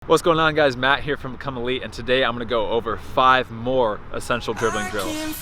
What's going on, guys? Matt here from Become Elite, and today I'm going to go over 5 more essential dribbling drills.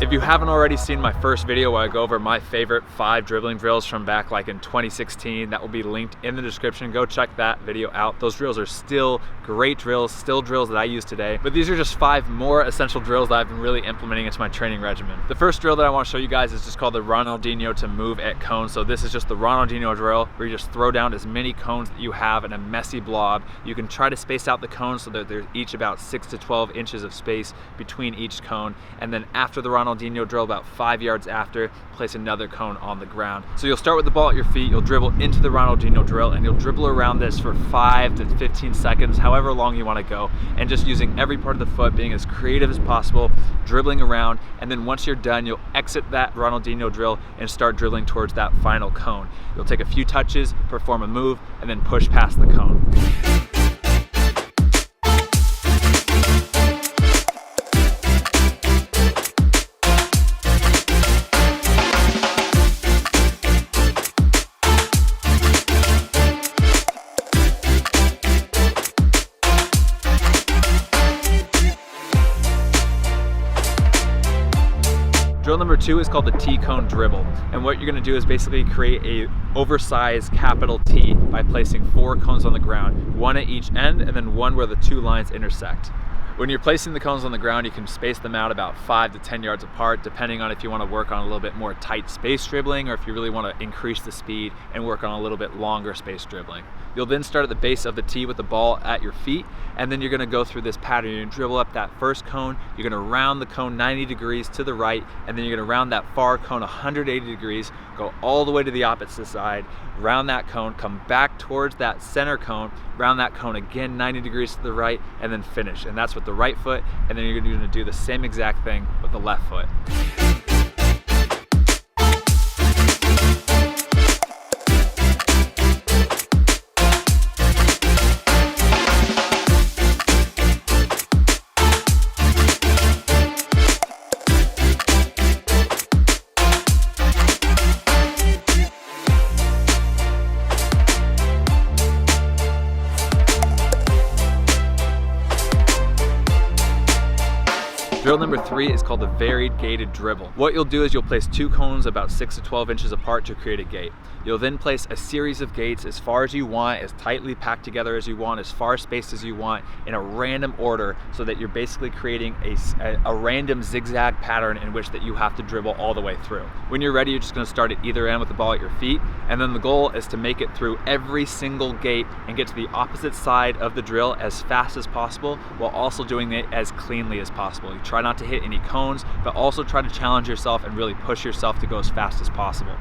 If you haven't already seen my first video where I go over my favorite 5 dribbling drills from back like in 2016, that will be linked in the description. Go check that video out. Those drills are still great drills, still drills that I use today. But these are just 5 more essential drills that I've been really implementing into my training regimen. The first drill that I want to show you guys is just called the RONALDINHO to move at cones. So this is just the RONALDINHO drill where you just throw down as many cones that you have in a messy blob. You can try to space out the cones so that there's each about 6 to 12 inches of space between each cone. And then after the RONALDINHO drill, about 5 yards after, place another cone on the ground. So you'll start with the ball at your feet, you'll dribble into the RONALDINHO drill, and you'll dribble around this for 5 to 15 seconds, however long you want to go, and just using every part of the foot, being as creative as possible, dribbling around. And then once you're done, you'll exit that RONALDINHO drill and start dribbling towards that final cone. You'll take a few touches, perform a move, and then push past the cone. Drill number 2 is called the T-cone dribble. And what you're gonna do is basically create a oversized capital T by placing 4 cones on the ground, 1 at each end and then 1 where the 2 lines intersect. When you're placing the cones on the ground, you can space them out about 5 to 10 yards apart, depending on if you want to work on a little bit more tight space dribbling or if you really want to increase the speed and work on a little bit longer space dribbling. You'll then start at the base of the tee with the ball at your feet, and then you're going to go through this pattern. You're going to dribble up that first cone, you're going to round the cone 90 degrees to the right, and then you're going to round that far cone 180 degrees, go all the way to the opposite side, round that cone, come back towards that center cone, round that cone again 90 degrees to the right, and then finish. And that's with the right foot, and then you're going to do the same exact thing with the left foot. Drill number 3 is called the varied gated dribble. What you'll do is you'll place 2 cones about 6 to 12 inches apart to create a gate. You'll then place a series of gates as far as you want, as tightly packed together as you want, as far spaced as you want, in a random order, so that you're basically creating a random zigzag pattern in which that you have to dribble all the way through. When you're ready, you're just going to start at either end with the ball at your feet, and then the goal is to make it through every single gate and get to the opposite side of the drill as fast as possible, while also doing it as cleanly as possible. You try not to hit any cones, but also try to challenge yourself and really push yourself to go as fast as possible.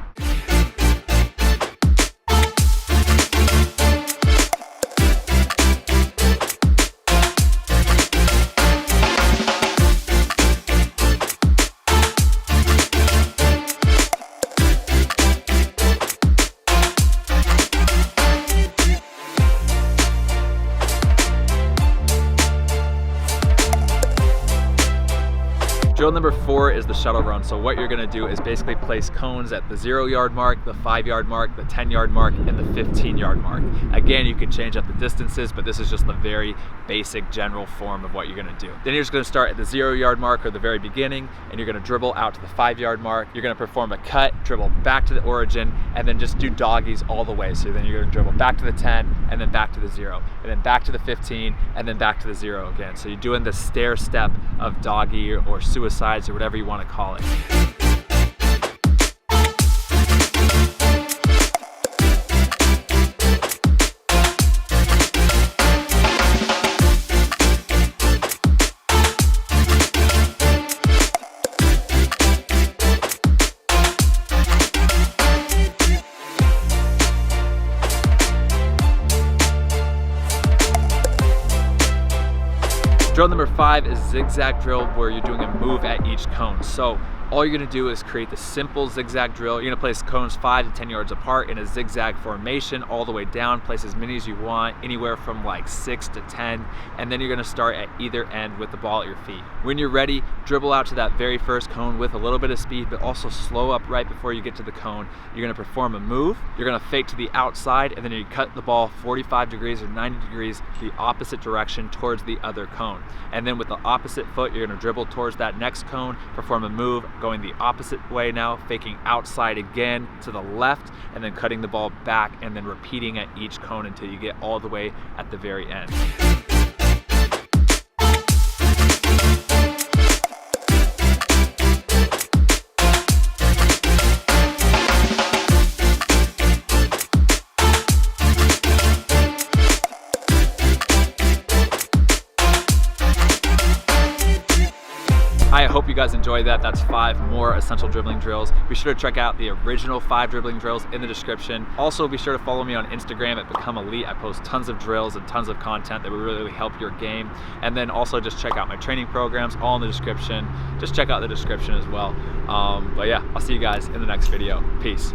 Drill number 4 is the shuttle run. So what you're gonna do is basically place cones at the 0-yard mark, the 5-yard mark, the 10-yard mark, and the 15-yard mark. Again, you can change up the distances, but this is just the very basic general form of what you're gonna do. Then you're just gonna start at the 0-yard mark or the very beginning, and you're gonna dribble out to the 5-yard mark. You're gonna perform a cut, dribble back to the origin, and then just do doggies all the way. So then you're gonna dribble back to the 10, and then back to the 0, and then back to the 15, and then back to the 0 again. So you're doing the stair step of doggy or suicides or whatever you want to call it. Drill number 5 is zigzag drill, where you're doing a move at each cone. So All you're gonna do is create the simple zigzag drill. You're gonna place cones 5 to 10 yards apart in a zigzag formation all the way down. Place as many as you want, anywhere from like 6 to 10, and then you're gonna start at either end with the ball at your feet. When you're ready, dribble out to that very first cone with a little bit of speed, but also slow up right before you get to the cone. You're gonna perform a move, you're gonna fake to the outside, and then you cut the ball 45 degrees or 90 degrees the opposite direction towards the other cone. And then with the opposite foot, you're gonna dribble towards that next cone, perform a move, going the opposite way now, faking outside again to the left, and then cutting the ball back, and then repeating at each cone until you get all the way at the very end. I hope you guys enjoyed that. That's 5 more essential dribbling drills. Be sure to check out the original 5 dribbling drills in the description. Also, be sure to follow me on Instagram at Become Elite. I post tons of drills and tons of content that will really help your game. And then also just check out my training programs, all in the description. Just check out the description as well. But yeah, I'll see you guys in the next video. Peace.